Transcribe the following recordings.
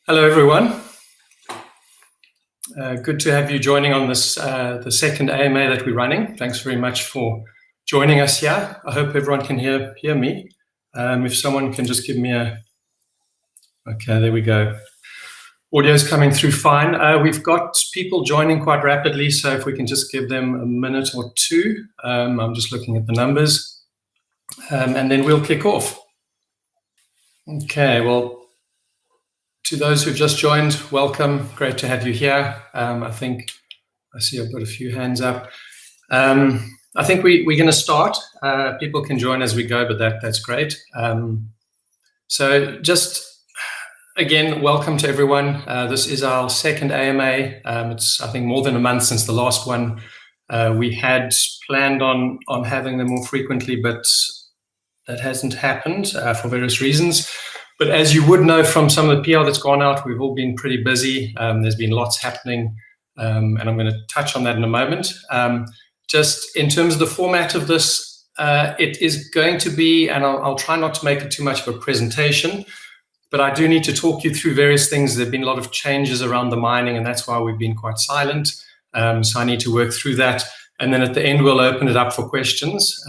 Hello, everyone. Good to have you joining on this, the second AMA that we're running. Thanks very much for joining us here. I hope everyone can hear me. If someone can just give me a... Okay, there we go. Audio's coming through fine. We've got people joining quite rapidly, so if we can just give them a minute or two. I'm just looking at the numbers, and then we'll kick off. Okay, well, to those who've just joined, welcome. Great to have you here. I think I see I've got a few hands up. I think we're going to start. People can join as we go, but that's great. So just again, welcome to everyone. This is our second AMA. It's, I think, more than a month since the last one. We had planned on having them more frequently, but that hasn't happened for various reasons. But as you would know from some of the PR that's gone out, we've all been pretty busy. There's been lots happening, and I'm going to touch on that in a moment. Just in terms of the format of this, it is going to be, and I'll try not to make it too much of a presentation, but I do need to talk you through various things. There have been a lot of changes around the mining, and that's why we've been quite silent. So I need to work through that. And then at the end, we'll open it up for questions.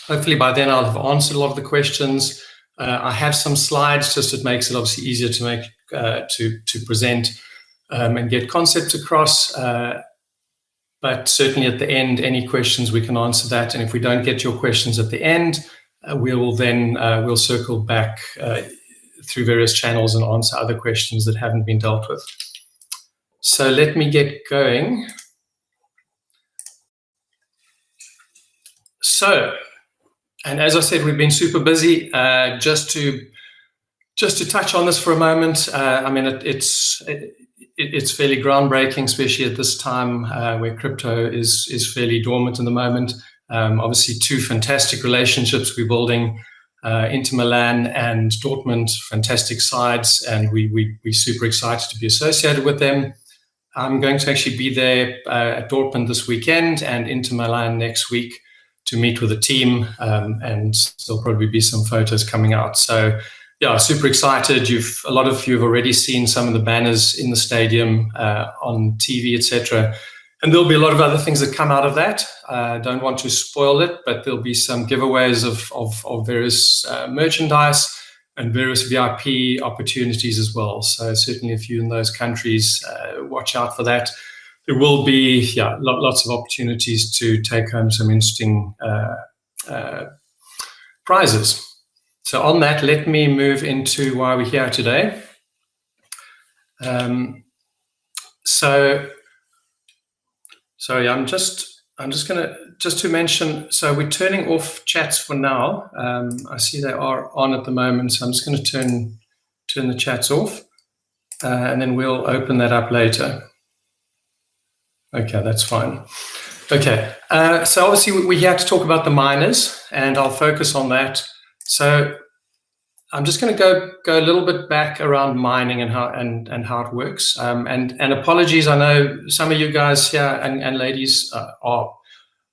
Hopefully by then I'll have answered a lot of the questions. I have some slides, just it makes it obviously easier to make to present and get concepts across. But certainly at the end, any questions we can answer that. And if we don't get your questions at the end, we'll circle back through various channels and answer other questions that haven't been dealt with. So let me get going. So, and as I said, we've been super busy. Just to touch on this for a moment, I mean, it's fairly groundbreaking, especially at this time where crypto is fairly dormant in the moment. Obviously, two fantastic relationships we're building, Inter Milan and Dortmund, fantastic sides, and we're super excited to be associated with them. I'm going to actually be there at Dortmund this weekend and Inter Milan next week to meet with the team, and there'll probably be some photos coming out. So yeah, super excited. A lot of you have already seen some of the banners in the stadium, on TV, etc. And there'll be a lot of other things that come out of that. Don't want to spoil it, but there'll be some giveaways of various merchandise and various VIP opportunities as well. So certainly if you're in those countries, watch out for that. There will be, lots of opportunities to take home some interesting prizes. So on that, let me move into why we're here today. Sorry, I'm just going to mention, so we're turning off chats for now. I see they are on at the moment, so I'm just going to turn the chats off, and then we'll open that up later. Okay, that's fine. Okay, so obviously we're here to talk about the miners, and I'll focus on that. So I'm just going to go a little bit back around mining and how it works. And apologies, I know some of you guys here and ladies are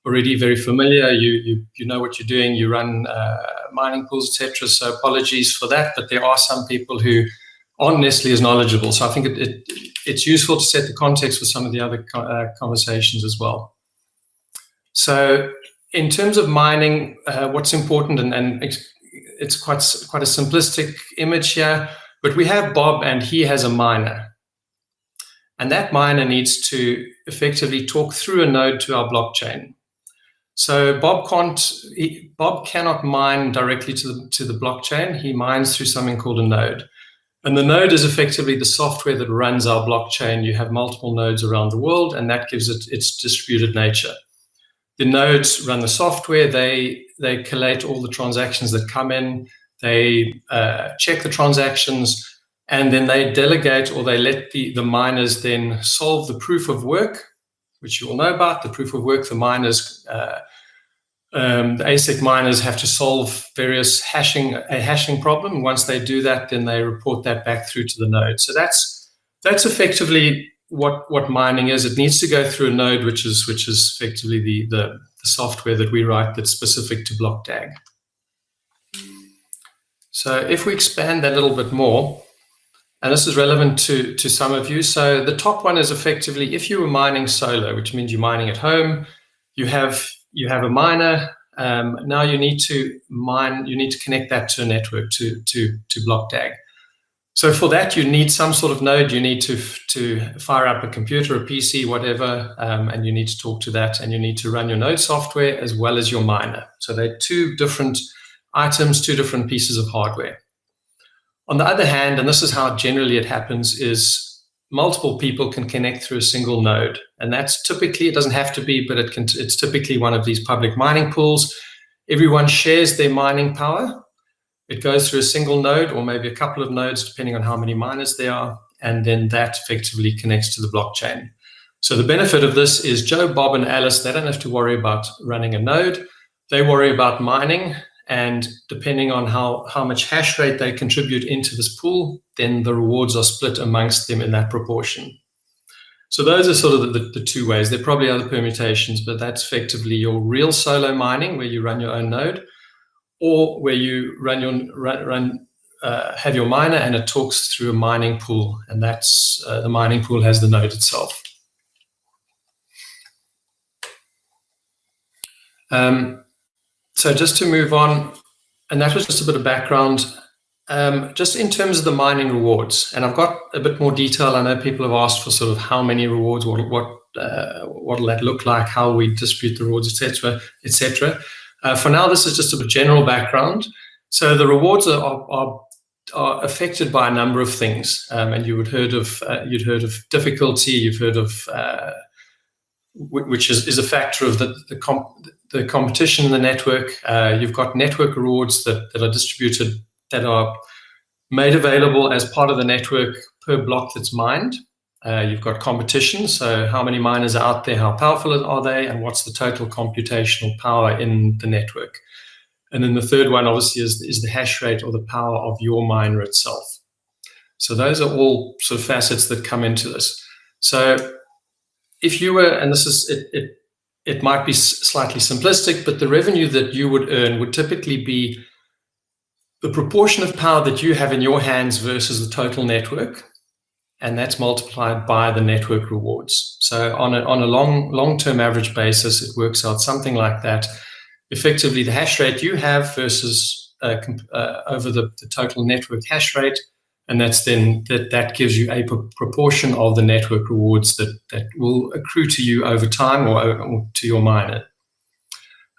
already very familiar. You know what you're doing. You run mining pools, etc. So apologies for that. But there are some people who aren't necessarily as knowledgeable. So I think it's useful to set the context for some of the other conversations as well. So in terms of mining, what's important, and it's quite a simplistic image here, but we have Bob and he has a miner. And that miner needs to effectively talk through a node to our blockchain. So Bob cannot mine directly to the blockchain. He mines through something called a node. And the node is effectively the software that runs our blockchain. You have multiple nodes around the world, and that gives it its distributed nature. The nodes run the software. They collate all the transactions that come in. They check the transactions, and then they delegate, or they let the miners then solve the proof of work, which you all know about. The proof of work, the miners, the ASIC miners have to solve various hashing problem. Once they do that, then they report that back through to the node. So that's effectively what mining is. It needs to go through a node, which is effectively the software that we write that's specific to BlockDAG. So if we expand that a little bit more, And this is relevant to some of you. So the top one is effectively, if you were mining solo, which means you're mining at home, you have a miner. Now you need to connect that to a network, to BlockDAG. So for that, you need some sort of node. You need to fire up a computer, a PC, whatever, and you need to talk to that, and you need to run your node software as well as your miner. So they're two different items, two different pieces of hardware. On the other hand, and this is how generally it happens, is multiple people can connect through a single node. And that's typically, it doesn't have to be, but it's typically one of these public mining pools. Everyone shares their mining power. It goes through a single node or maybe a couple of nodes, depending on how many miners there are. And then that effectively connects to the blockchain. So the benefit of this is Joe, Bob, and Alice, they don't have to worry about running a node. They worry about mining. And depending on how much hash rate they contribute into this pool, then the rewards are split amongst them in that proportion. So those are sort of the two ways. There are probably other permutations, but that's effectively your real solo mining, where you run your own node, or where you have your miner and it talks through a mining pool, and that's the mining pool has the node itself. So just to move on, and that was just a bit of background, just in terms of the mining rewards, and I've got a bit more detail. I know people have asked for sort of how many rewards, what'll that look like, how we distribute the rewards, etc., etc. For now, this is just a general background. So the rewards are affected by a number of things, and you'd heard of difficulty, you've heard of which is a factor of the competition in the network. You've got network rewards that are distributed, that are made available as part of the network per block that's mined. You've got competition, so how many miners are out there, how powerful are they, and what's the total computational power in the network. And then the third one, obviously, is the hash rate or the power of your miner itself. So those are all sort of facets that come into this. So if you were, and this is, it might be slightly simplistic, but the revenue that you would earn would typically be the proportion of power that you have in your hands versus the total network. And that's multiplied by the network rewards. So on a long-term average basis, it works out something like that. Effectively, the hash rate you have versus over the total network hash rate, and that's then that gives you a proportion of the network rewards that will accrue to you over time or to your miner.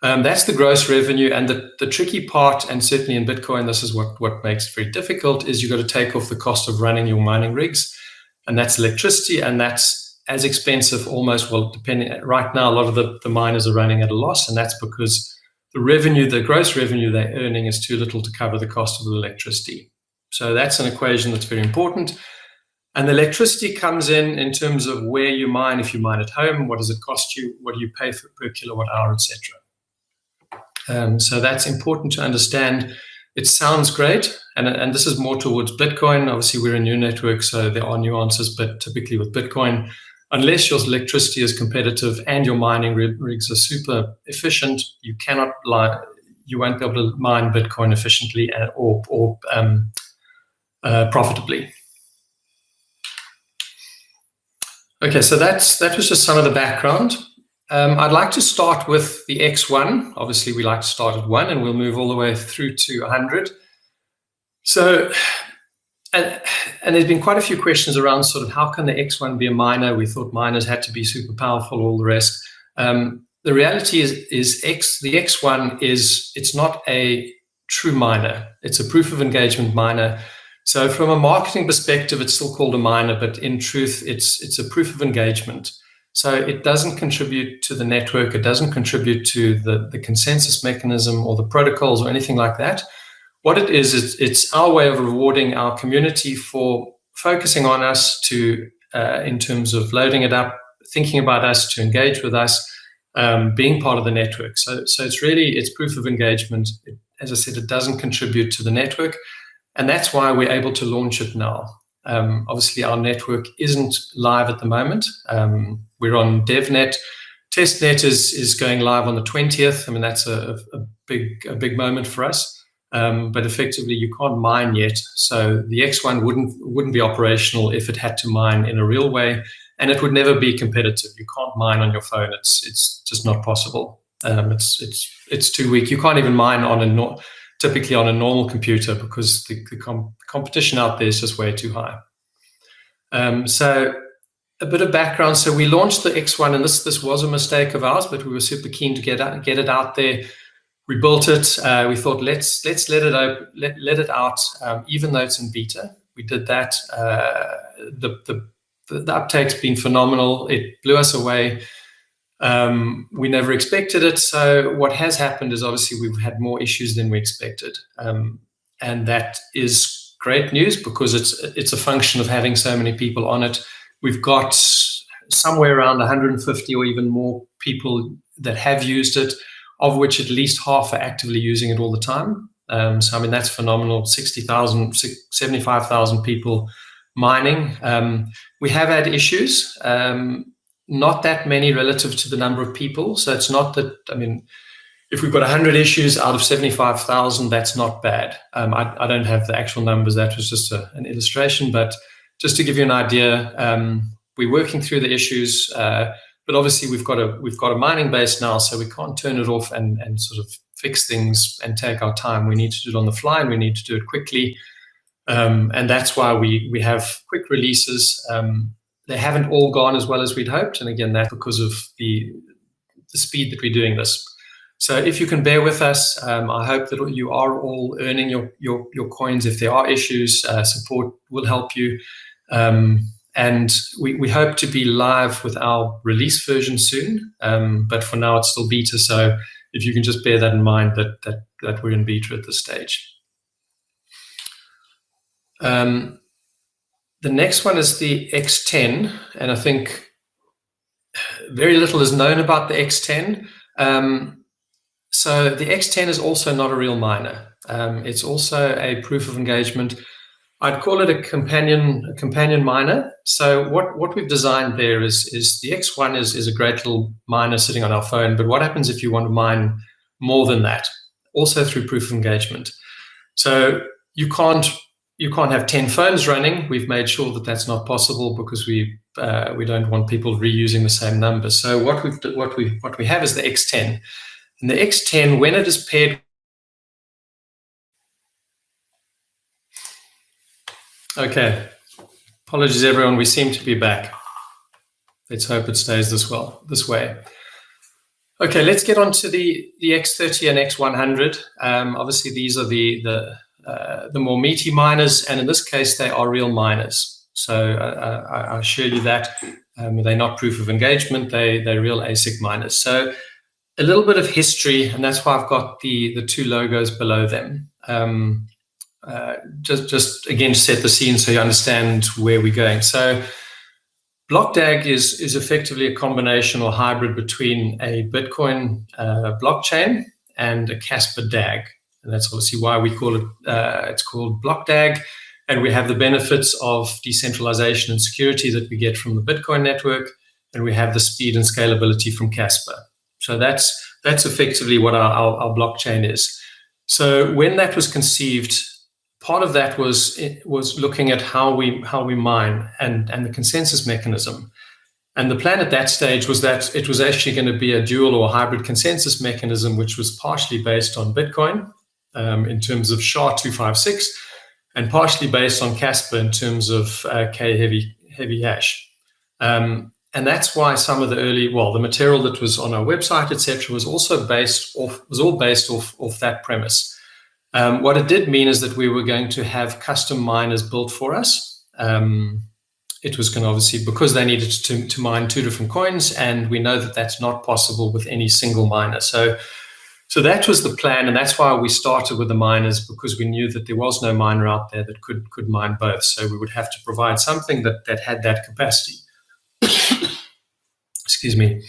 That's the gross revenue, and the tricky part, and certainly in Bitcoin, this is what makes it very difficult, is you've got to take off the cost of running your mining rigs. And that's electricity, and that's as expensive almost, well, depending, right now, a lot of the miners are running at a loss, and that's because the gross revenue they're earning is too little to cover the cost of the electricity. So that's an equation that's very important. And the electricity comes in terms of where you mine. If you mine at home, what does it cost you? What do you pay per kilowatt hour, etc. So that's important to understand. It sounds great, and this is more towards Bitcoin. Obviously, we're a new network, so there are nuances, but typically with Bitcoin, unless your electricity is competitive and your mining rigs are super efficient, you won't be able to mine Bitcoin efficiently or profitably. Okay, so that was just some of the background. I'd like to start with the X1. Obviously, we like to start at 1, and we'll move all the way through to 100. So, and there's been quite a few questions around sort of how can the X1 be a miner? We thought miners had to be super powerful, all the rest. The reality is the X1 it's not a true miner. It's a proof of engagement miner. So from a marketing perspective, it's still called a miner, but in truth, it's a proof of engagement. So it doesn't contribute to the network. It doesn't contribute to the consensus mechanism or the protocols or anything like that. What it is, it's our way of rewarding our community for focusing on us in terms of loading it up, thinking about us, to engage with us, being part of the network. So it's proof of engagement. As I said, it doesn't contribute to the network, and that's why we're able to launch it now. Obviously, our network isn't live at the moment. We're on DevNet. Testnet is going live on the 20th. I mean, that's a big moment for us. but effectively you can't mine yet. So the X1 wouldn't be operational if it had to mine in a real way, and it would never be competitive. You can't mine on your phone. It's just not possible. It's too weak. You can't even mine on typically on a normal computer because the competition out there is just way too high. So a bit of background. So we launched the X1, and this was a mistake of ours, but we were super keen to get it out there. We built it. We thought let's let it out, even though it's in beta. We did that. The uptake's been phenomenal. It blew us away. We never expected it. So what has happened is obviously we've had more issues than we expected, and that is great news because it's a function of having so many people on it. We've got somewhere around 150 or even more people that have used it, of which at least half are actively using it all the time. So I mean that's phenomenal. 60,000, 75,000 people mining. We have had issues. Not that many relative to the number of people. So it's not that, I mean, if we've got 100 issues out of 75,000, that's not bad. I don't have the actual numbers. That was just an illustration. But just to give you an idea, we're working through the issues. But obviously, we've got a mining base now, so we can't turn it off and sort of fix things and take our time. We need to do it on the fly, and we need to do it quickly. And that's why we have quick releases. They haven't all gone as well as we'd hoped. And again, that's because of the speed that we're doing this. So if you can bear with us, I hope that you are all earning your coins. If there are issues, support will help you. And we hope to be live with our release version soon. But for now, it's still beta. So if you can just bear that in mind that we're in beta at this stage. The next one is the X10, and I think very little is known about the X10. So the X10 is also not a real miner. It's also a proof of engagement. I'd call it a companion miner. So what we've designed there is the X1 is a great little miner sitting on our phone, but what happens if you want to mine more than that? Also through proof of engagement. So you can't have 10 phones running. We've made sure that that's not possible because we don't want people reusing the same numbers. So what we have is the X10, and the X10, when it is paired. Okay, apologies everyone. We seem to be back. Let's hope it stays this way. Okay, let's get on to the X30 and X100. Obviously, these are the more meaty miners, and in this case, they are real miners. So I assure you that they're not proof of engagement; they're real ASIC miners. So a little bit of history, and that's why I've got the two logos below them. Just again, set the scene so you understand where we're going. So BlockDAG is effectively a combination or hybrid between a Bitcoin blockchain and a Casper DAG. And that's obviously why we call it, it's called BlockDAG. And we have the benefits of decentralization and security that we get from the Bitcoin network. And we have the speed and scalability from Casper. So that's effectively what our blockchain is. So when that was conceived, part of that was looking at how we mine and the consensus mechanism. And the plan at that stage was that it was actually going to be a dual or hybrid consensus mechanism, which was partially based on Bitcoin in terms of SHA-256, and partially based on Casper in terms of K-heavy hash. And that's why some of the the material that was on our website, etc., was all based off that premise. What it did mean is that we were going to have custom miners built for us. It was going to obviously, because they needed to mine two different coins, and we know that that's not possible with any single miner. So that was the plan, and that's why we started with the miners, because we knew that there was no miner out there that could mine both. So we would have to provide something that had that capacity. Excuse me.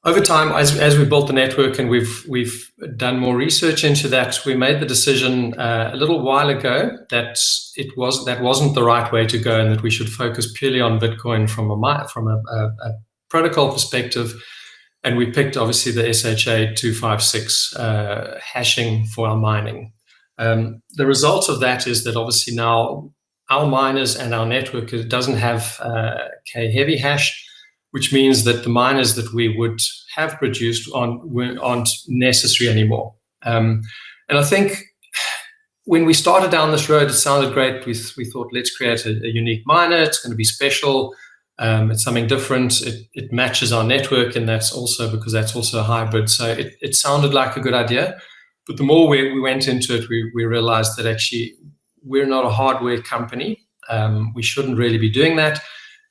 Over time, as we built the network and we've done more research into that, we made the decision a little while ago that that wasn't the right way to go, and that we should focus purely on Bitcoin from a protocol perspective. And we picked obviously the SHA-256 hashing for our mining. The result of that is that obviously now our miners and our network, it doesn't have K-heavy hash, which means that the miners that we would have produced aren't necessary anymore. And I think when we started down this road, it sounded great. We thought, let's create a unique miner. It's going to be special. It's something different. It matches our network, and that's also because that's also a hybrid. So it sounded like a good idea. But the more we went into it, we realized that actually we're not a hardware company. We shouldn't really be doing that.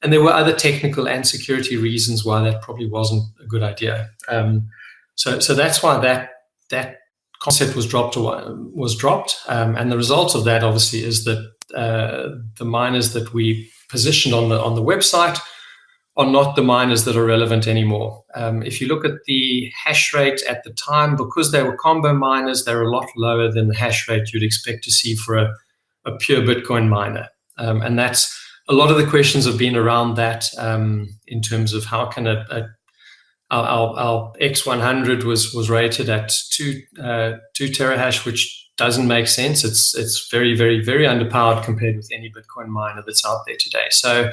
And there were other technical and security reasons why that probably wasn't a good idea. So that's why that concept was dropped. And the result of that obviously is that the miners that we positioned on the website are not the miners that are relevant anymore. If you look at the hash rate at the time, because they were combo miners, they were a lot lower than the hash rate you'd expect to see for a pure Bitcoin miner. And that's a lot of the questions have been around that in terms of how can our X100 was rated at 2 terahash, which doesn't make sense. It's very, very, very underpowered compared with any Bitcoin miner that's out there today. So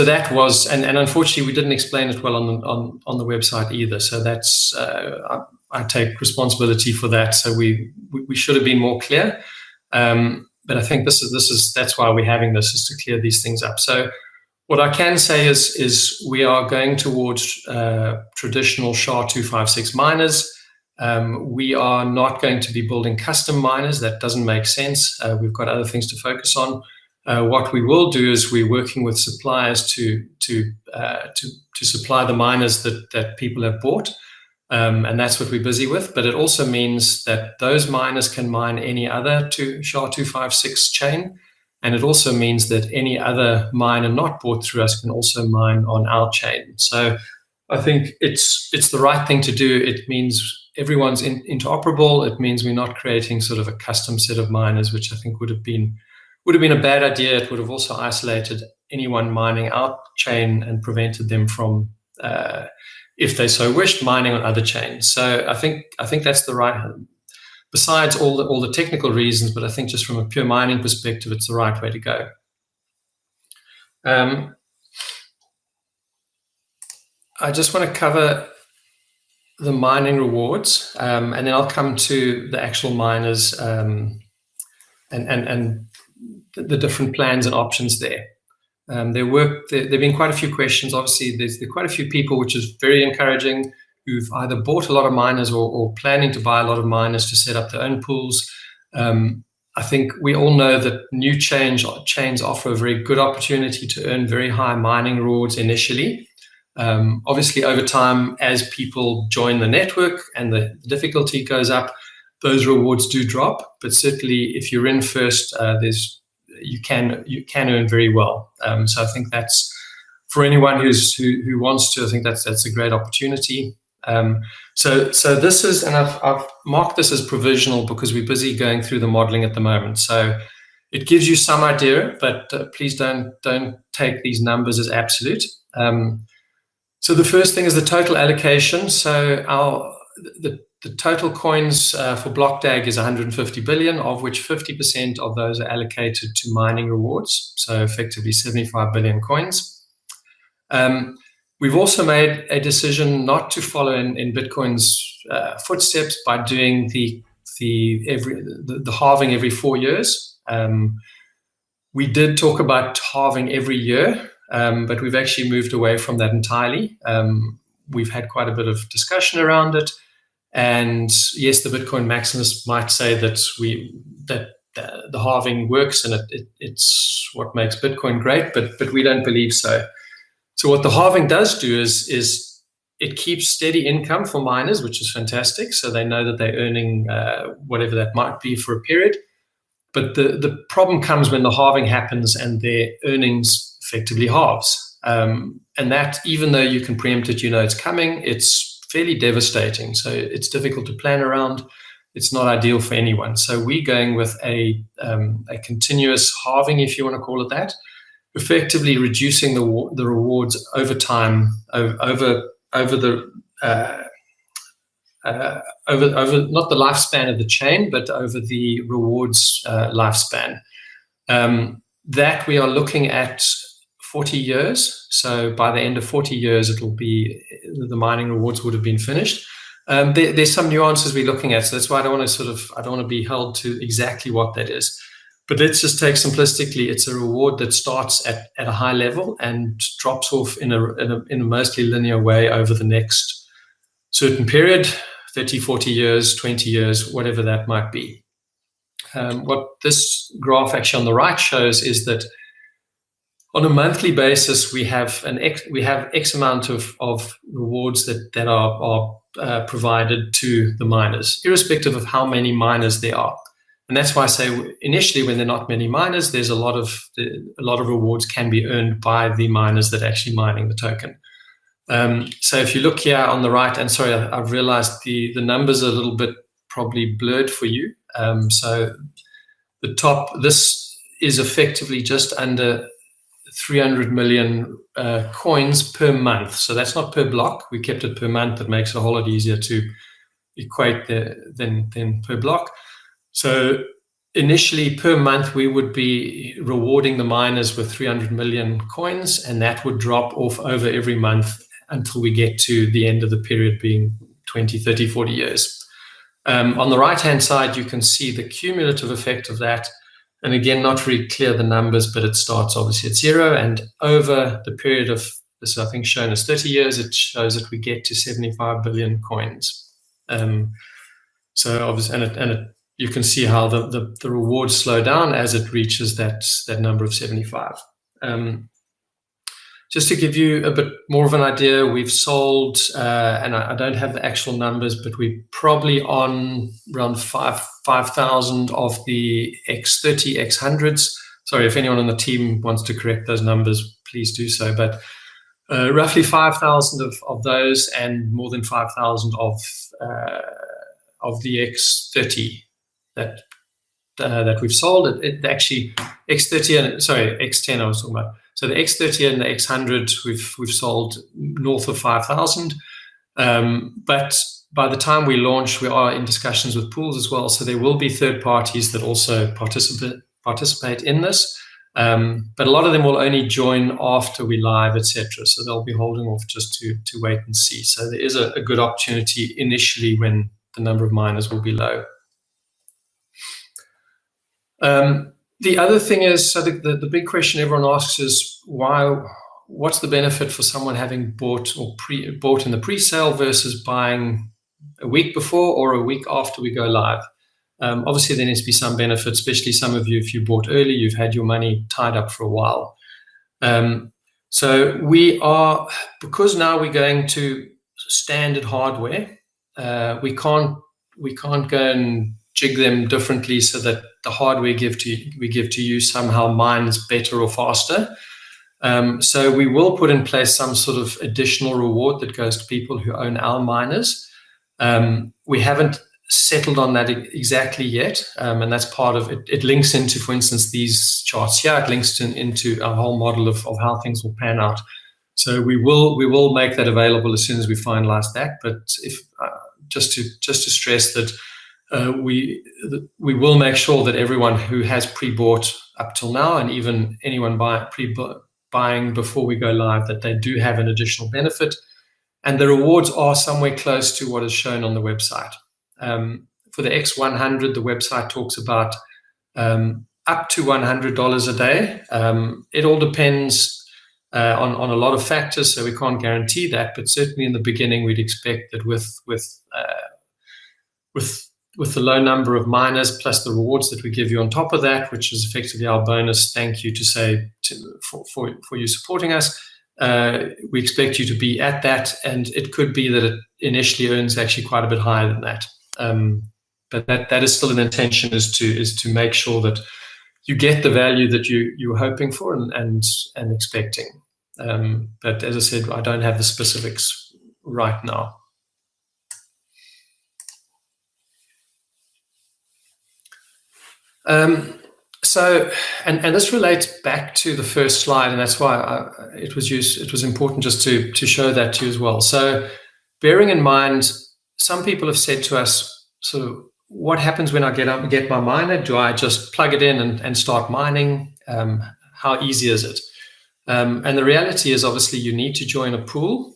that was, and unfortunately we didn't explain it well on the website either. So that's I take responsibility for that. So we should have been more clear. But I think that's why we're having this, is to clear these things up. So what I can say is we are going towards traditional SHA-256 miners. We are not going to be building custom miners. That doesn't make sense. We've got other things to focus on. What we will do is we're working with suppliers to supply the miners that people have bought. And that's what we're busy with. But it also means that those miners can mine any other SHA-256 chain. And it also means that any other miner not bought through us can also mine on our chain. So I think it's the right thing to do. It means everyone's interoperable. It means we're not creating sort of a custom set of miners, which I think would have been a bad idea. It would have also isolated anyone mining our chain and prevented them from, if they so wished, mining on other chains. So I think that's the right, besides all the technical reasons, but I think just from a pure mining perspective, it's the right way to go. I just want to cover the mining rewards, and then I'll come to the actual miners and the different plans and options there. There have been quite a few questions. Obviously, there's quite a few people, which is very encouraging, who've either bought a lot of miners or planning to buy a lot of miners to set up their own pools. I think we all know that new chains offer a very good opportunity to earn very high mining rewards initially. Obviously, over time, as people join the network and the difficulty goes up, those rewards do drop. But certainly, if you're in first, you can earn very well. So I think that's, for anyone who wants to, I think that's a great opportunity. So this is, and I've marked this as provisional because we're busy going through the modeling at the moment. So it gives you some idea, but please don't take these numbers as absolute. So the first thing is the total allocation. So the total coins for BlockDAG is 150 billion, of which 50% of those are allocated to mining rewards. So effectively 75 billion coins. We've also made a decision not to follow in Bitcoin's footsteps by doing the halving every 4 years. We did talk about halving every year, but we've actually moved away from that entirely. We've had quite a bit of discussion around it. And yes, the Bitcoin maximalists might say that the halving works and it's what makes Bitcoin great, but we don't believe so. So what the halving does do is it keeps steady income for miners, which is fantastic. So they know that they're earning whatever that might be for a period. But the problem comes when the halving happens and their earnings effectively halves. And that, even though you can preempt it, it's coming, it's fairly devastating. So it's difficult to plan around. It's not ideal for anyone. So we're going with a continuous halving, if you want to call it that, effectively reducing the rewards over time, over the over not the lifespan of the chain, but over the rewards lifespan. That we are looking at 40 years. So by the end of 40 years, it'll be the mining rewards would have been finished. There's some nuances we're looking at, so that's why I don't want to be held to exactly what that is. But let's just take simplistically, it's a reward that starts at a high level and drops off in a mostly linear way over the next certain period, 30, 40 years, 20 years, whatever that might be. What this graph actually on the right shows is that on a monthly basis, we have X amount of rewards that are provided to the miners, irrespective of how many miners there are. And that's why I say initially, when there are not many miners, there's a lot of rewards can be earned by the miners that are actually mining the token. So if you look here on the right, and sorry, I've realized the numbers are a little bit probably blurred for you. So the top, this is effectively just under 300 million coins per month. So that's not per block. We kept it per month. That makes it a whole lot easier to equate than per block. So initially per month, we would be rewarding the miners with 300 million coins, and that would drop off over every month until we get to the end of the period being 20, 30, 40 years. On the right-hand side, you can see the cumulative effect of that. And again, not very clear the numbers, but it starts obviously at 0. And over the period of, this is I think shown as 30 years, it shows that we get to 75 billion coins. So obviously, you can see how the rewards slow down as it reaches that number of 75. Just to give you a bit more of an idea, we've sold, and I don't have the actual numbers, but we're probably on around 5,000 of the X30, X100s. Sorry, if anyone on the team wants to correct those numbers, please do so. But roughly 5,000 of those, and more than 5,000 of the X30 that we've sold. It actually X30 and X10 I was talking about. So the X30 and the X100 we've sold north of 5,000. But by the time we launch, we are in discussions with pools as well. So there will be third parties that also participate in this. But a lot of them will only join after we live, etc. So they'll be holding off just to wait and see. So there is a good opportunity initially when the number of miners will be low. The other thing is, so the big question everyone asks is what's the benefit for someone having bought in the pre-sale versus buying a week before or a week after we go live? Obviously, there needs to be some benefit, especially some of you, if you bought early, you've had your money tied up for a while. So we are, because now we're going to standard hardware, we can't go and jig them differently so that the hardware we give to you somehow mines better or faster. So we will put in place some sort of additional reward that goes to people who own our miners. We haven't settled on that exactly yet, and that's part of it. It links into, for instance, these charts here. It links into a whole model of how things will pan out. So we will make that available as soon as we finalize that. But if just to stress that. We will make sure that everyone who has pre-bought up till now, and even anyone buying before we go live, that they do have an additional benefit, and the rewards are somewhere close to what is shown on the website. For the X100, the website talks about up to $100 a day. It all depends on a lot of factors, so we can't guarantee that. But certainly in the beginning, we'd expect that with the low number of miners plus the rewards that we give you on top of that, which is effectively our bonus thank you for you supporting us, we expect you to be at that, and it could be that it initially earns actually quite a bit higher than that. But that is still an intention, is to make sure that you get the value that you were hoping for and expecting. But as I said, I don't have the specifics right now. So this relates back to the first slide, and that's why it was important just to show that to you as well. So bearing in mind, some people have said to us, so what happens when I get my miner? Do I just plug it in and start mining? How easy is it? And the reality is, obviously, you need to join a pool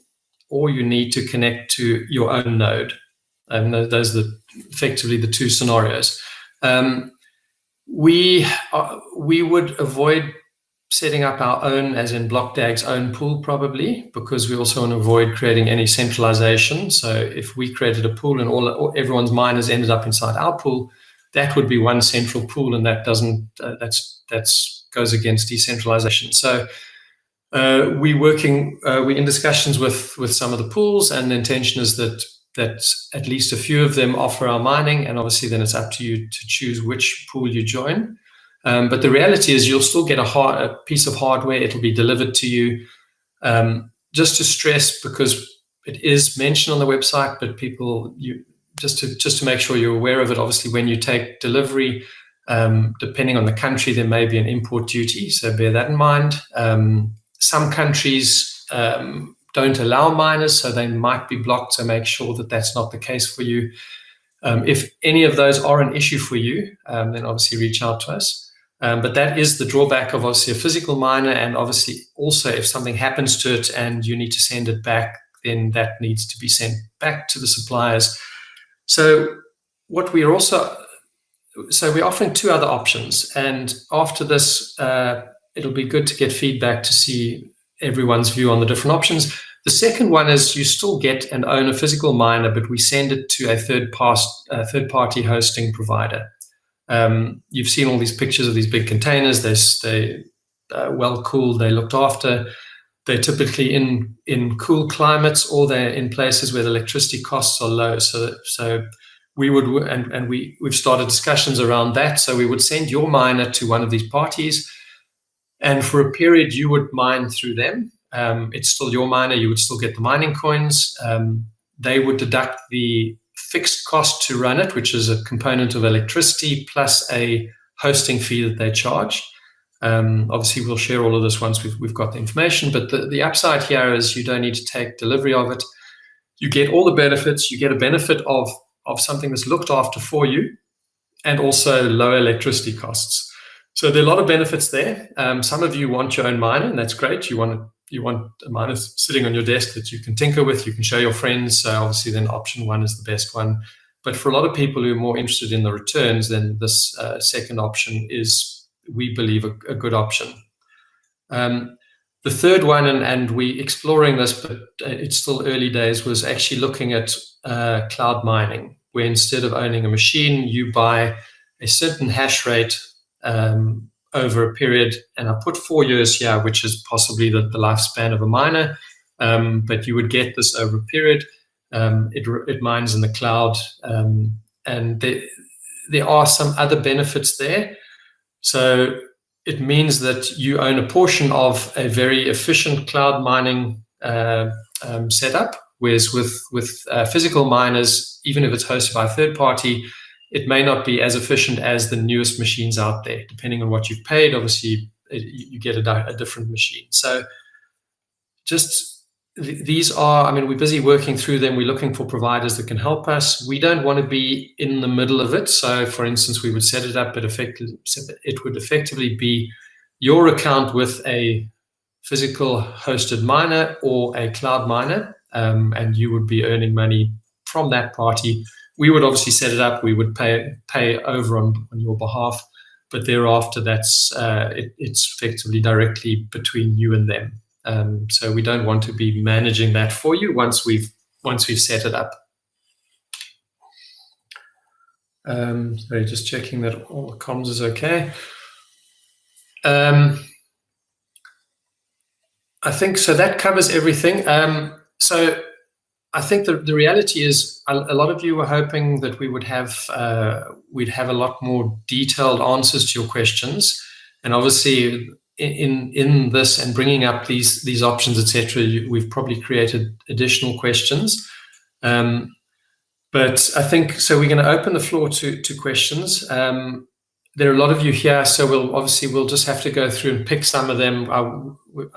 or you need to connect to your own node. And those are effectively the two scenarios. We would avoid setting up our own, as in BlockDAG's own pool, probably, because we also want to avoid creating any centralization. So if we created a pool and everyone's miners ended up inside our pool, that would be one central pool, and that doesn't that's goes against decentralization. So we're in discussions with some of the pools, and the intention is that at least a few of them offer our mining, and obviously then it's up to you to choose which pool you join. But the reality is you'll still get a piece of hardware. It'll be delivered to you. Just to stress, because it is mentioned on the website, but just to make sure you're aware of it, obviously when you take delivery, depending on the country, there may be an import duty, so bear that in mind. Some countries don't allow miners, so they might be blocked, so make sure that that's not the case for you. If any of those are an issue for you, then obviously reach out to us. But that is the drawback of obviously a physical miner, and obviously also if something happens to it and you need to send it back, then that needs to be sent back to the suppliers. So we're offering two other options, and after this, it'll be good to get feedback to see everyone's view on the different options. The second one is you still get and own a physical miner, but we send it to a third-party hosting provider. You've seen all these pictures of these big containers. They're well cooled, they're looked after. They're typically in cool climates, or they're in places where the electricity costs are low. So we've started discussions around that. So we would send your miner to one of these parties, and for a period you would mine through them. It's still your miner. You would still get the mining coins. They would deduct the fixed cost to run it, which is a component of electricity plus a hosting fee that they charge. Obviously, we'll share all of this once we've got the information. But the upside here is you don't need to take delivery of it. You get all the benefits. You get a benefit of something that's looked after for you, and also low electricity costs. So there are a lot of benefits there. Some of you want your own miner, and that's great. You want a miner sitting on your desk that you can tinker with, you can show your friends. So obviously then option one is the best one. But for a lot of people who are more interested in the returns, then this second option is, we believe, a good option. The third one, and we exploring this, but it's still early days, was actually looking at cloud mining, where instead of owning a machine, you buy a certain hash rate over a period, and I put 4 years here, which is possibly the lifespan of a miner, but you would get this over a period. It mines in the cloud, and there are some other benefits there. So it means that you own a portion of a very efficient cloud mining setup, whereas with physical miners, even if it's hosted by a third party, it may not be as efficient as the newest machines out there. Depending on what you've paid, obviously, you get a different machine. So just these are, we're busy working through them. We're looking for providers that can help us. We don't want to be in the middle of it. So, for instance, we would set it up, but it would effectively be your account with a physical hosted miner or a cloud miner, and you would be earning money from that party. We would obviously set it up. We would pay over on your behalf, but thereafter, it's effectively directly between you and them. So we don't want to be managing that for you once we've set it up. Sorry, just checking that all the comms is okay. I think so. That covers everything. So I think the reality is a lot of you were hoping that we'd have a lot more detailed answers to your questions, and obviously in this and bringing up these options, etc., we've probably created additional questions. But I think so. We're going to open the floor to questions. There are a lot of you here, so we'll just have to go through and pick some of them. I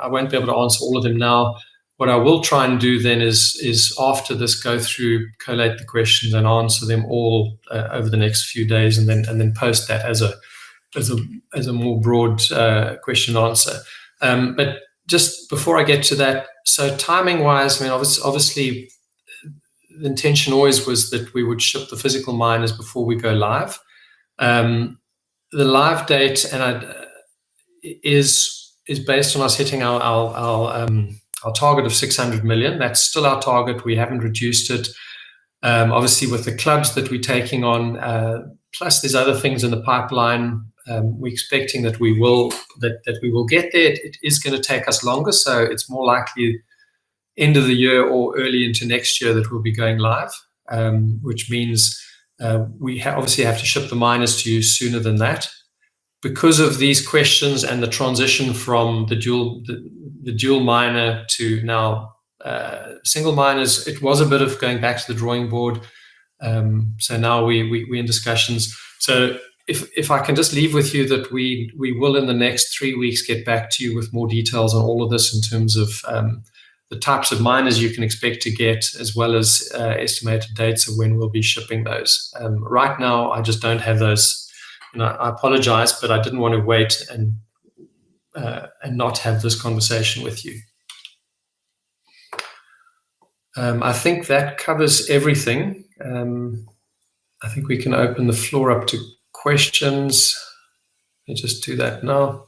won't be able to answer all of them now. what I will try and do then is after this, go through, collate the questions and answer them all over the next few days, and then post that as a more broad question answer. But just before I get to that, so timing wise, I mean, obviously the intention always was that we would ship the physical miners before we go live. The live date is based on us hitting our target of 600 million. That's still our target. We haven't reduced it. Obviously, with the clubs that we're taking on, plus there's other things in the pipeline. We're expecting that we will get there. It is going to take us longer, so it's more likely end of the year or early into next year that we'll be going live, which means we obviously have to ship the miners to you sooner than that. Because of these questions and the transition from the dual miner to now single miners, it was a bit of going back to the drawing board. So now we're in discussions. So if I can just leave with you that we will in the next 3 weeks get back to you with more details on all of this in terms of the types of miners you can expect to get, as well as estimated dates of when we'll be shipping those. Right now, I just don't have those. And I apologize, but I didn't want to wait and not have this conversation with you. I think that covers everything. I think we can open the floor up to questions. Let me just do that now.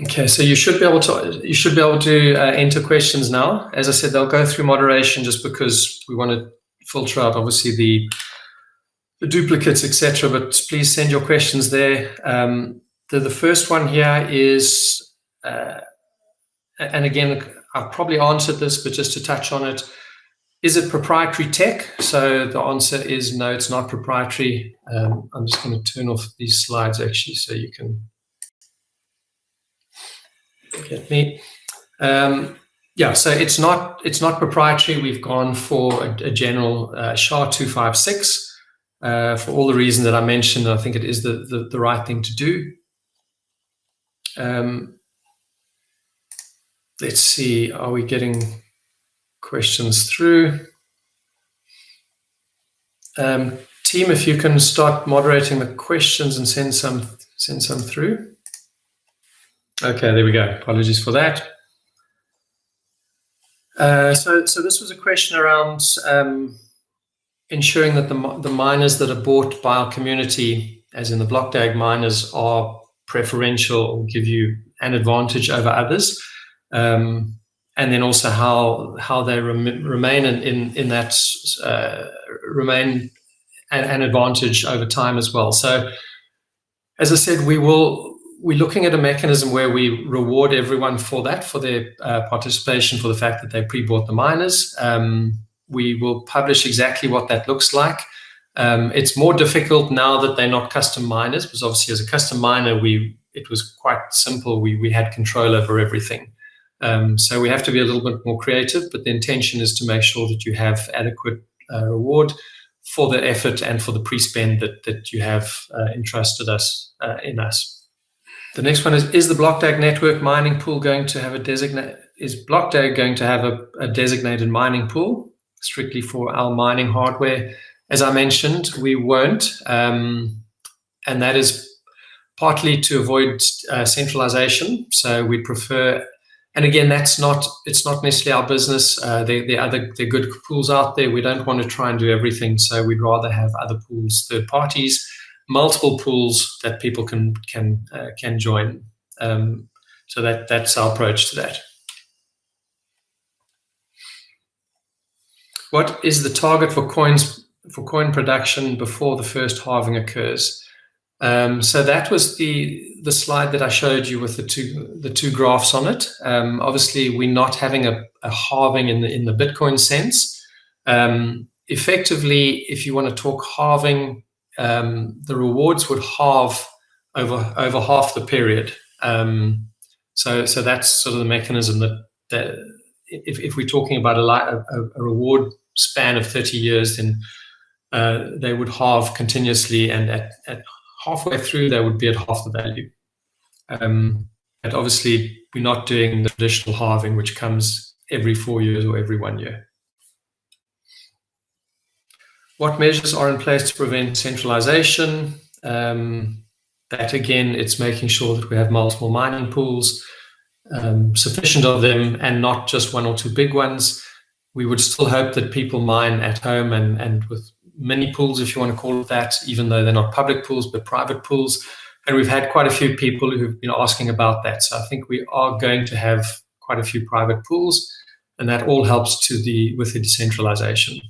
Okay, so you should be able to enter questions now. As I said, they'll go through moderation just because we want to filter out obviously the duplicates, etc. But please send your questions there. The first one here is, and again, I've probably answered this, but just to touch on it, is it proprietary tech? So the answer is no, it's not proprietary. I'm just going to turn off these slides actually, so you can get me. Yeah, so it's not proprietary. We've gone for a general SHA-256 for all the reasons that I mentioned. I think it is the right thing to do. Let's see, are we getting questions through? Team, if you can start moderating the questions and send some through. Okay, there we go. Apologies for that. So this was a question around ensuring that the miners that are bought by our community, as in the BlockDAG miners, are preferential or give you an advantage over others, and then also how they remain in that remain an advantage over time as well. So, as I said, we're looking at a mechanism where we reward everyone for their participation, for the fact that they pre-bought the miners. We will publish exactly what that looks like. It's more difficult now that they're not custom miners, because obviously as a custom miner, it was quite simple. We had control over everything. So we have to be a little bit more creative, but the intention is to make sure that you have adequate reward for the effort and for the pre-spend that you have entrusted us in us. The next one is the BlockDAG network mining pool going to have is BlockDAG going to have a designated mining pool strictly for our mining hardware? As I mentioned, we won't, and that is partly to avoid centralization. So we prefer, and again, it's not necessarily our business. There are good pools out there. We don't want to try and do everything, so we'd rather have other pools, third parties, multiple pools that people can join. So that's our approach to that. What is the target for coin production before the first halving occurs? So that was the slide that I showed you with the two graphs on it. Obviously, we're not having a halving in the Bitcoin sense. Effectively, if you want to talk halving, the rewards would halve over half the period. So that's sort of the mechanism that if we're talking about a reward span of 30 years, then they would halve continuously, and at halfway through, they would be at half the value. But obviously, we're not doing the traditional halving, which comes every 4 years or every 1 year. What measures are in place to prevent centralization? That again, it's making sure that we have multiple mining pools, sufficient of them, and not just one or two big ones. We would still hope that people mine at home and with mini pools, if you want to call it that, even though they're not public pools, but private pools. And we've had quite a few people who've been asking about that. So I think we are going to have quite a few private pools, and that all helps with the decentralization.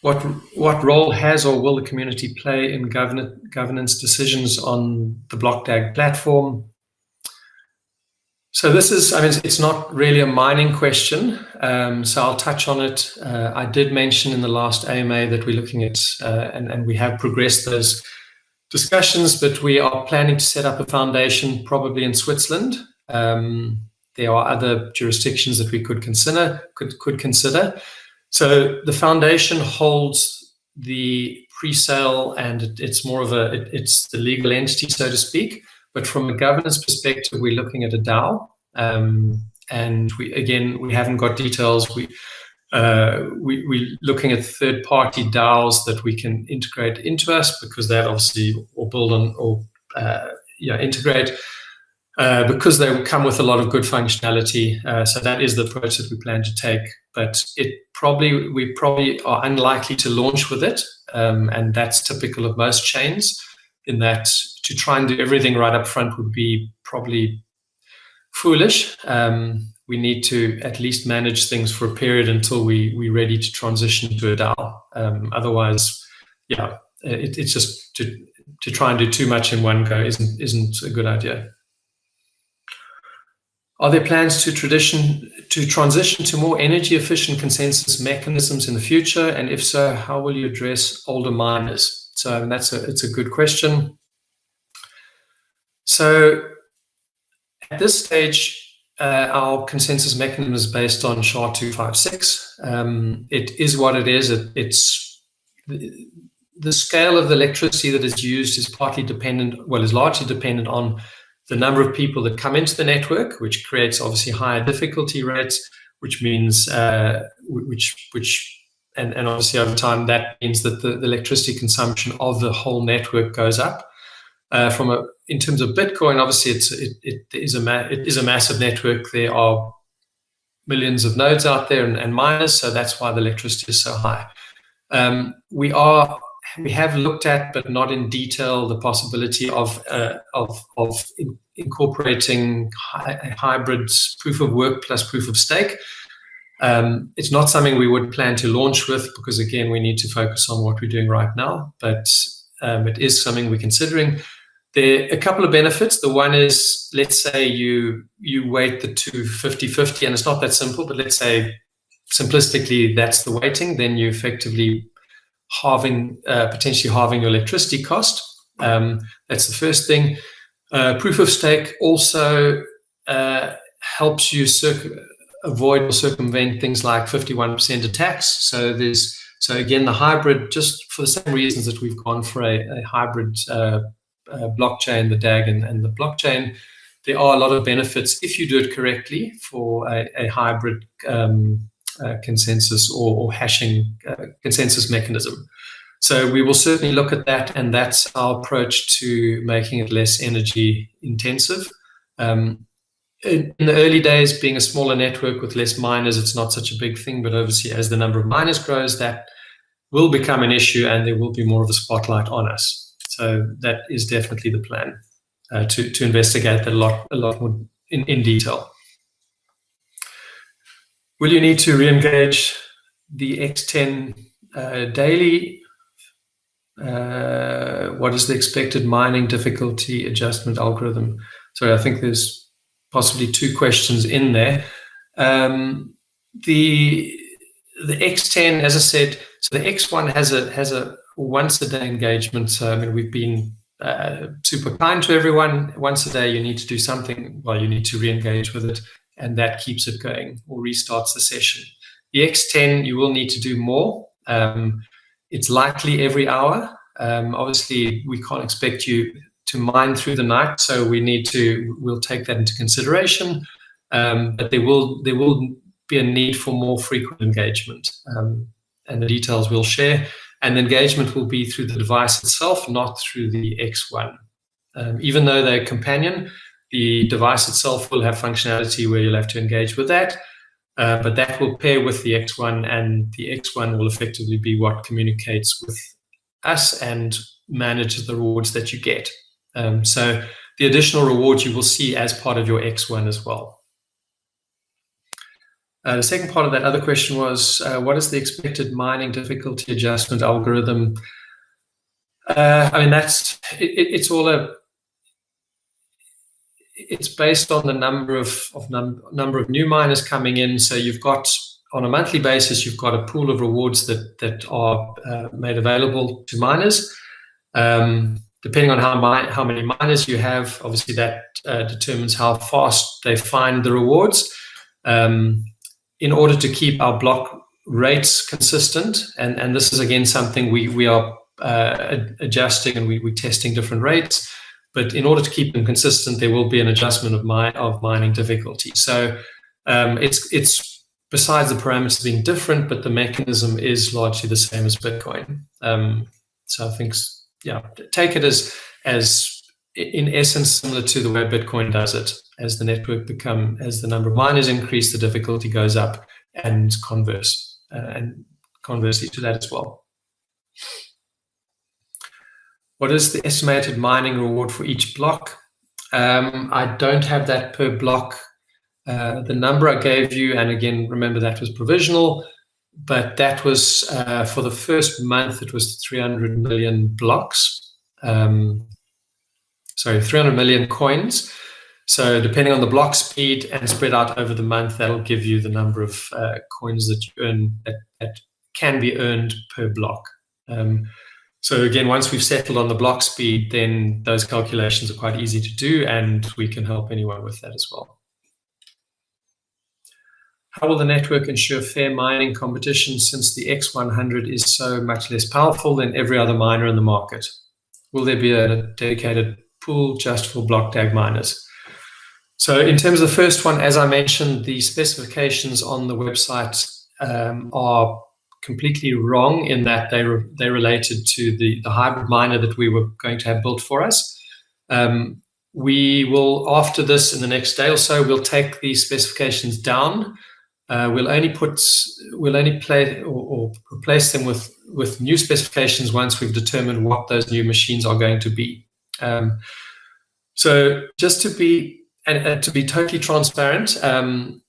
What role has or will the community play in governance decisions on the BlockDAG platform? So this is, it's not really a mining question, so I'll touch on it. I did mention in the last AMA that we're looking at, and we have progressed those discussions, but we are planning to set up a foundation probably in Switzerland. There are other jurisdictions that we could consider. So the foundation holds the PRESALE, and it's more of it's the legal entity, so to speak. But from a governance perspective, we're looking at a DAO, and we haven't got details. We're looking at third-party DAOs that we can integrate into us, because that obviously or build on or integrate. Because they will come with a lot of good functionality. So that is the approach that we plan to take. But we probably are unlikely to launch with it. And that's typical of most chains, in that to try and do everything right up front would be probably foolish. We need to at least manage things for a period until we're ready to transition to a DAO. Otherwise, it's just to try and do too much in one go isn't a good idea. Are there plans to transition to more energy efficient consensus mechanisms in the future? And if so, how will you address older miners? So it's a good question. So at this stage, our consensus mechanism is based on SHA-256. It is what it is. It's the scale of the electricity that is used is largely dependent on the number of people that come into the network, which creates obviously higher difficulty rates, which means and obviously over time that means that the electricity consumption of the whole network goes up. In terms of Bitcoin, obviously it is a massive network. There are millions of nodes out there and miners, so that's why the electricity is so high. We have looked at, but not in detail, the possibility of incorporating hybrid proof of work plus proof of stake. It's not something we would plan to launch with, because again, we need to focus on what we're doing right now. But it is something we're considering. There are a couple of benefits. The one is, let's say you weight the two 50-50, and it's not that simple, but let's simplistically, that's the weighting, then you effectively potentially halving your electricity cost. That's the first thing. Proof of stake also helps you avoid or circumvent things like 51% attacks. So again, the hybrid, just for the same reasons that we've gone for a hybrid blockchain, the DAG and the blockchain, there are a lot of benefits if you do it correctly for a hybrid consensus or hashing consensus mechanism. So we will certainly look at that, and that's our approach to making it less energy intensive. In the early days, being a smaller network with less miners, it's not such a big thing, but obviously as the number of miners grows, that will become an issue and there will be more of a spotlight on us. So that is definitely the plan, to investigate that a lot more in detail. Will you need to re-engage the X10 daily? What is the expected mining difficulty adjustment algorithm? So I think there's possibly two questions in there. The X10, as I said, so the X1 has a once a day engagement. So we've been super kind to everyone. Once a day, you need to do something. Well, you need to re-engage with it, and that keeps it going or restarts the session. The X10, you will need to do more. It's likely every hour. Obviously, we can't expect you mine through the night, so we'll take that into consideration. But there will be a need for more frequent engagement, and the details we'll share. And the engagement will be through the device itself, not through the X1. Even though they're companion, the device itself will have functionality where you'll have to engage with that, but that will pair with the X1, and the X1 will effectively be what communicates with us and manages the rewards that you get. So the additional rewards you will see as part of your X1 as well. The second part of that other question was, what is the expected mining difficulty adjustment algorithm? I mean, it's based on the number of new miners coming in. So you've got, on a monthly basis, you've got a pool of rewards that are made available to miners. Depending on how many miners you have, obviously that determines how fast they find the rewards. In order to keep our block rates consistent, and this is again something we are adjusting, and we're testing different rates, but in order to keep them consistent, there will be an adjustment of mining difficulty. So it's besides the parameters being different, but the mechanism is largely the same as Bitcoin. So I think, yeah, take it as in essence similar to the way Bitcoin does it. As the network as the number of miners increase, the difficulty goes up, and conversely to that as well. What is the estimated mining reward for each block? I don't have that per block. The number I gave you, and again, remember that was provisional, but that was for the first month, it was 300 million blocks. 300 million coins. So depending on the block speed and spread out over the month, that'll give you the number of coins that you earn that can be earned per block. So again, once we've settled on the block speed, then those calculations are quite easy to do, and we can help anyone with that as well. How will the network ensure fair mining competition since the X100 is so much less powerful than every other miner in the market? Will there be a dedicated pool just for BlockDAG miners? So in terms of the first one, as I mentioned, the specifications on the website are completely wrong in that they related to the hybrid miner that we were going to have built for us. We will, after this, in the next day or so, we'll take the specifications down. We'll only replace them with new specifications once we've determined what those new machines are going to be. So just to be totally transparent, and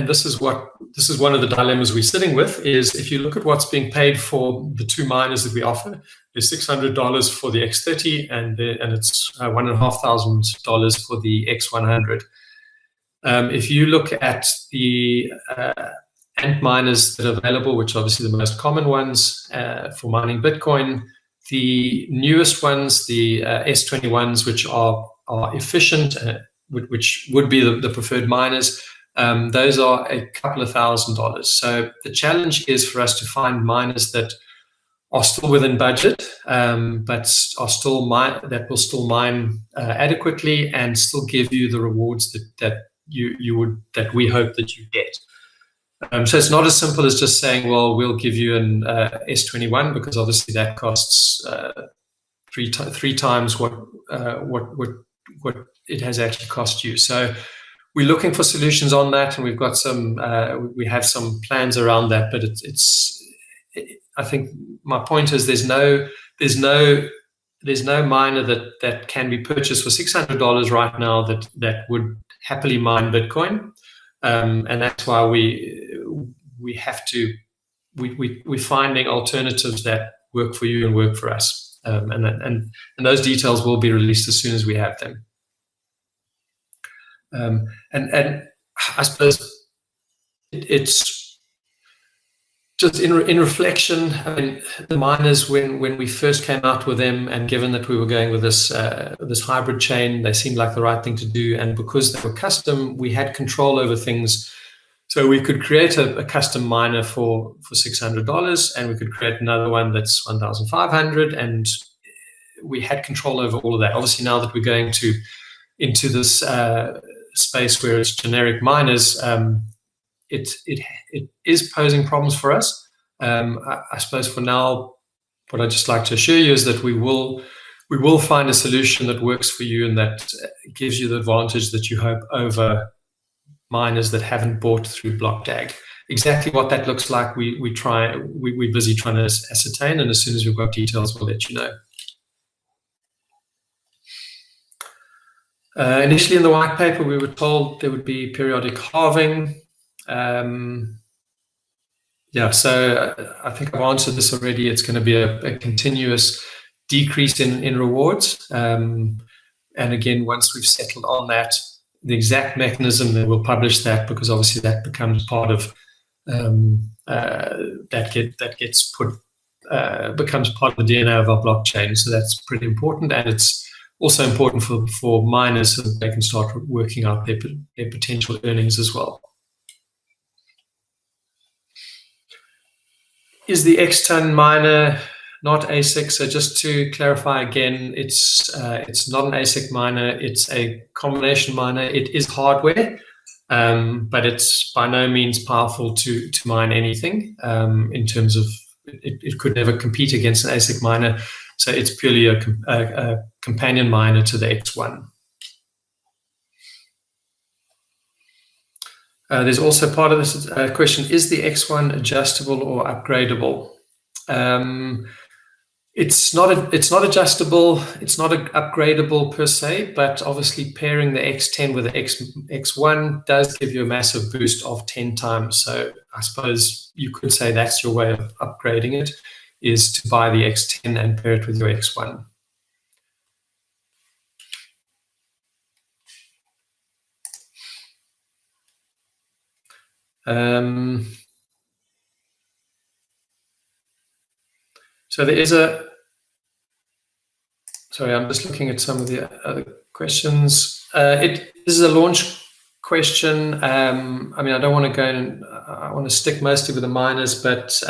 this is one of the dilemmas we're sitting with, is if you look at what's being paid for the two miners that we offer, there's $600 for the X30 and it's $1,500 for the X100. If you look at the Ant miners that are available, which are obviously the most common ones for mining Bitcoin, the newest ones, the S21s, which are efficient, which would be the preferred miners, those are a couple of $1,000s. So the challenge is for us to find miners that are still within budget, but that will still mine adequately and still give you the rewards that we hope that you get. So it's not as simple as just saying, well, we'll give you an S21, because obviously that costs three times what it has actually cost you. So we're looking for solutions on that, and we've got we have some plans around that. But I think my point is there's no miner that can be purchased for $600 right now that would happily mine Bitcoin, and that's why we're finding alternatives that work for you and work for us, and those details will be released as soon as we have them. And I suppose it's just in reflection. I mean, the miners, when we first came out with them, and given that we were going with this hybrid chain, they seemed like the right thing to do. And because they were custom, we had control over things. So we could create a custom miner for $600, and we could create another one that's $1,500, and we had control over all of that. Obviously, now that we're going into this space where it's generic miners, it is posing problems for us. I suppose for now, what I'd just like to assure you is that we will find a solution that works for you and that gives you the advantage that you hope over miners that haven't bought through BlockDAG. Exactly what that looks like, we're busy trying to ascertain, and as soon as we've got details, we'll let you know. Initially in the white paper, we were told there would be periodic halving. Yeah, so I think I've answered this already. It's going to be a continuous decrease in rewards. And again, once we've settled on that, the exact mechanism, then we'll publish that, because obviously that becomes part of becomes part of the DNA of our blockchain. So that's pretty important, and it's also important for miners so that they can start working out their potential earnings as well. Is the X-Ton miner not ASIC? So just to clarify again, it's not an ASIC miner. It's a combination miner. It is hardware, but it's by no means powerful to mine anything. In terms of it could never compete against an ASIC miner. So it's purely a companion miner to the X1. There's also part of this question: is the X1 adjustable or upgradable? It's not adjustable. It's not upgradable per se, but obviously pairing the X10 with the X1 does give you a massive boost of 10 times. So I suppose you could say that's your way of upgrading it, is to buy the X10 and pair it with your X1. So there is sorry, I'm just looking at some of the other questions. This is a launch question. I mean, I don't want to go in, I want to stick mostly with the miners, but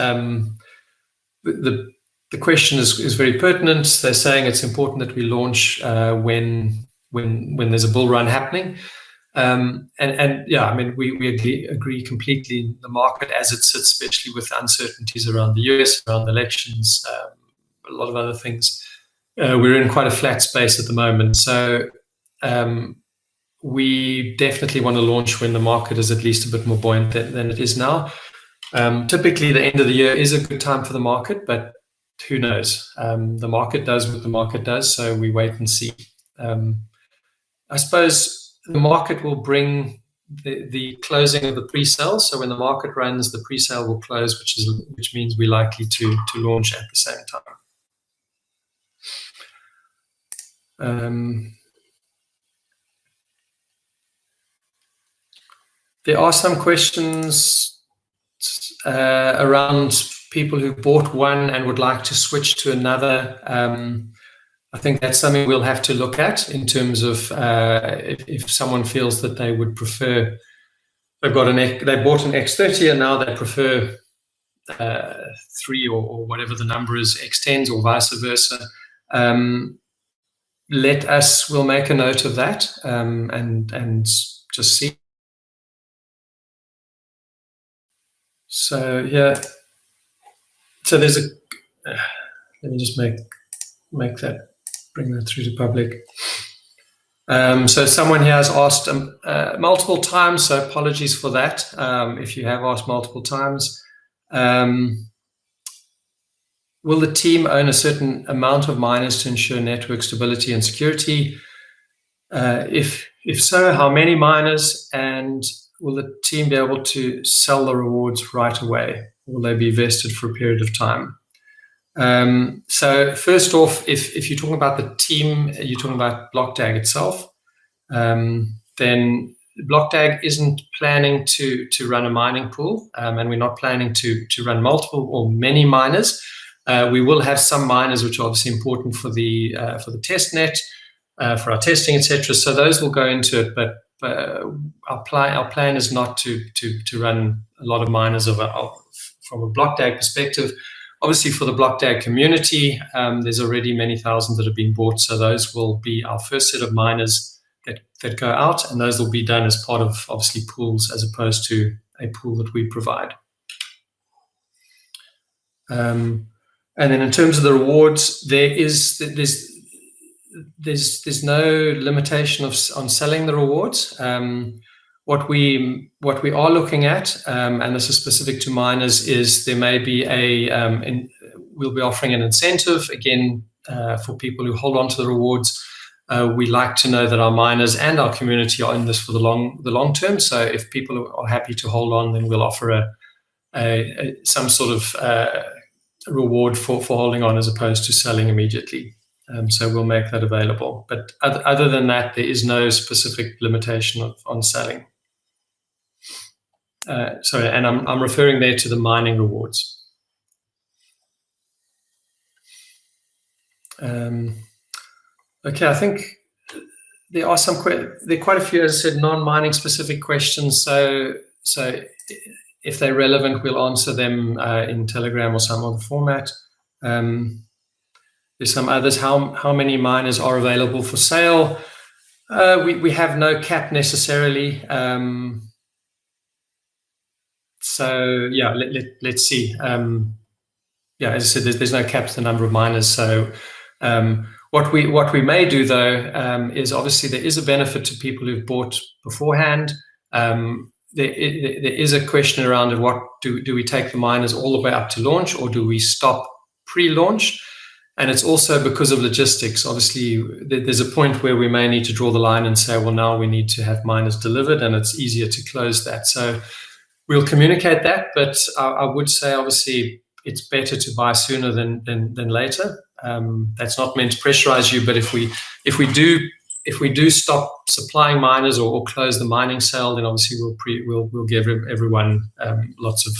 the question is very pertinent. They're saying it's important that we launch when there's a bull run happening. And yeah, I mean, we agree completely. The market as it sits, especially with uncertainties around the US, around the elections, a lot of other things, we're in quite a flat space at the moment. So we definitely want to launch when the market is at least a bit more buoyant than it is now. Typically, the end of the year is a good time for the market, but who knows? The market does what the market does, so we wait and see. I suppose the market will bring the closing of the pre-sale. So when the market runs, the pre-sale will close, which means we're likely to launch at the same time. There are some questions around people who bought one and would like to switch to another. I think that's something we'll have to look at in terms of if someone feels that they would prefer, they bought an X30 and now they prefer 3 or whatever the number is, X10s or vice versa. We'll make a note of that and just see. So yeah, so there's a, let me just make that, bring that through to public. So someone here has asked multiple times, so apologies for that if you have asked multiple times. Will the team own a certain amount of miners to ensure network stability and security? If so, how many miners, and will the team be able to sell the rewards right away? Will they be vested for a period of time? So first off, if you're talking about the team, you're talking about BlockDAG itself, then BlockDAG isn't planning to run a mining pool, and we're not planning to run multiple or many miners. We will have some miners which are obviously important for the test net, for our testing, etc. So those will go into it, but our plan is not to run a lot of miners from a BlockDAG perspective. Obviously, for the BlockDAG community, there's already many thousands that have been bought, so those will be our first set of miners that go out, and those will be done as part of, obviously, pools as opposed to a pool that we provide. And then in terms of the rewards, there's no limitation on selling the rewards. What we are looking at, and this is specific to miners, is there may be we'll be offering an incentive again for people who hold on to the rewards. We like to know that our miners and our community are in this for the long term. So if people are happy to hold on, then we'll offer some sort of reward for holding on as opposed to selling immediately. So we'll make that available. But other than that, there is no specific limitation on selling. Sorry, and I'm referring there to the mining rewards. Okay, I think there are quite a few, as I said, non-mining specific questions. So if they're relevant, we'll answer them in Telegram or some other format. There's some others. How many miners are available for sale? We have no cap necessarily. So yeah, let's see. Yeah, as I said, there's no cap to the number of miners. So what we may do though is obviously there is a benefit to people who've bought beforehand. There is a question around what do we take the miners all the way up to launch, or do we stop pre-launch? And it's also because of logistics. Obviously, there's a point where we may need to draw the line and say, well, now we need to have miners delivered, and it's easier to close that. So we'll communicate that, but I would say, obviously, it's better to buy sooner than later. That's not meant to pressurize you, but if we do stop supplying miners or close the mining sale, then obviously we'll give everyone lots of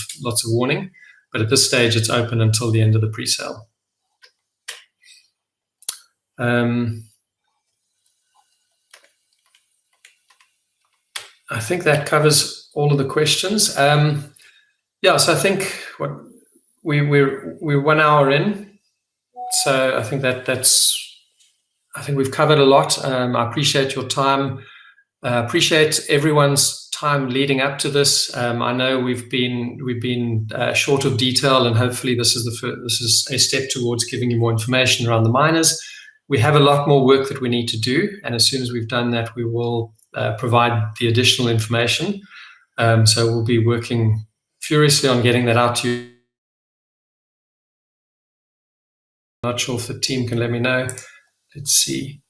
warning. But at this stage, it's open until the end of the pre-sale. I think that covers all of the questions. Yeah, so I think we're 1 hour in, so I think I think we've covered a lot. I appreciate your time. Appreciate everyone's time leading up to this. I know we've been short of detail, and hopefully this is a step towards giving you more information around the miners. We have a lot more work that we need to do, and as soon as we've done that, we will provide the additional information. So we'll be working furiously on getting that out to you. Not sure if the team can let me know. Let's see.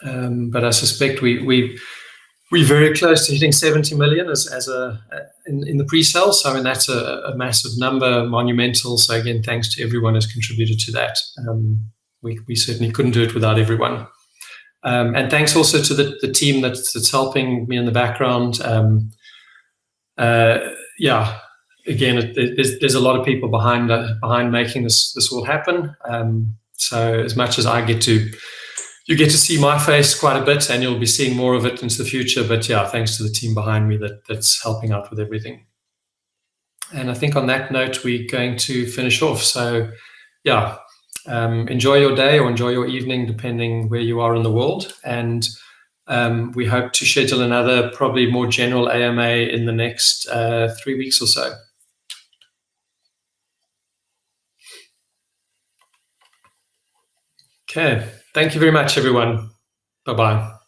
But I suspect we're very close to hitting 70 million in the pre-sale. So I mean, that's a massive number, monumental. So again, thanks to everyone who's contributed to that. We certainly couldn't do it without everyone. And thanks also to the team that's helping me in the background. Yeah, again, there's a lot of people behind making this all happen. So as much as you get to see my face quite a bit, and you'll be seeing more of it into the future. But yeah, thanks to the team behind me that's helping out with everything. And I think on that note, we're going to finish off. So yeah, enjoy your day or enjoy your evening, depending where you are in the world. And we hope to schedule another, probably more general AMA in the next 3 weeks or so. Okay. Thank you very much, everyone. Bye-bye.